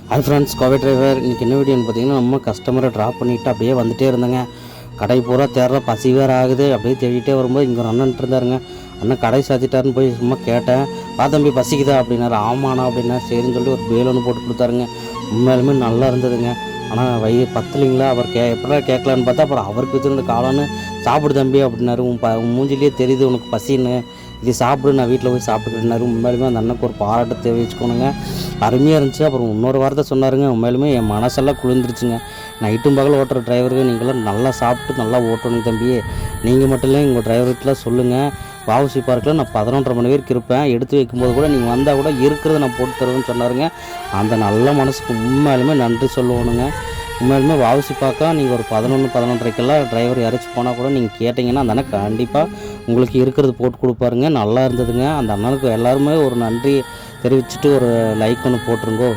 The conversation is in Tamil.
Hi friends, Kovai driver. இன்றைக்கி என்ன வீடியோன்னு பார்த்தீங்கன்னா, நம்ம கஸ்டமரை ட்ராப் பண்ணிவிட்டு அப்படியே வந்துகிட்டே இருந்தேங்க. கடை பூரா தேடுற, பசி வேறு ஆகுது. அப்படியே தேடிகிட்டே வரும்போது இங்கே ஒரு அண்ணன் இருந்தாருங்க. அண்ணன் கடை சாத்திட்டாருன்னு போய் சும்மா கேட்டேன். தம்பி பசிக்குதா அப்படின்னாரு. ஆமாண்ணா அப்படின்னா சரின்னு சொல்லி ஒரு பேல் ஒன்று போட்டு கொடுத்தாருங்க. உண்மையாலுமே நல்லா இருந்ததுங்க. ஆனால் வயிறு பத்தலைங்களா, அவர் எப்படா கேட்கலான்னு பார்த்தா அப்புறம் அவருக்கு வச்சுருந்த காளான்னு சாப்பிடு தம்பி அப்படின்னாரு. உன் மூஞ்சிலேயே தெரியுது உனக்கு பசின்னு, இது சாப்பிடு, நான் வீட்டில் போய் சாப்பிட்டுக்கிட்டாரு. உண்மையிலுமே அந்த அண்ணனுக்கு ஒரு பாராட்டு தெரிவிச்சுக்கணுங்க. அருமையாக இருந்துச்சு. அப்புறம் இன்னொரு வார்த்தை சொன்னாருங்க. உண்மையிலுமே என் மனசெல்லாம் குளிர்ந்துருச்சுங்க. நைட்டும் பகல் ஓட்டுற டிரைவருக்கு நீங்களாம் நல்லா சாப்பிட்டு நல்லா ஓட்டணும் தம்பி. நீங்கள் மட்டும் இல்லை, உங்கள் டிரைவர்கிட்டலாம் சொல்லுங்கள். வாவுசி பார்க்கில் நான் 11:30 மணி வரைக்கும் இருப்பேன். எடுத்து வைக்கும்போது கூட நீங்கள் வந்தால் கூட இருக்கிறத நான் போட்டு தருவேன்னு சொன்னாருங்க. அந்த நல்ல மனசுக்கு உண்மையாலுமே நன்றி சொல்லணுங்க. உண்மையாலுமே வாவுசி பார்க்க நீங்கள் ஒரு 11, 11:30க்கெல்லாம் டிரைவர் இறச்சி போனால் கூட நீங்கள் கேட்டிங்கன்னா அந்த அண்ணன் கண்டிப்பாக உங்களுக்கு இருக்கிறது போட்டு கொடுப்பாருங்க. நல்லா இருந்ததுங்க. அந்த அண்ணனுக்கு எல்லாருமே ஒரு நன்றி தெரிவிச்சுட்டு ஒரு லைக் ஒன்று போட்டுருங்கோ.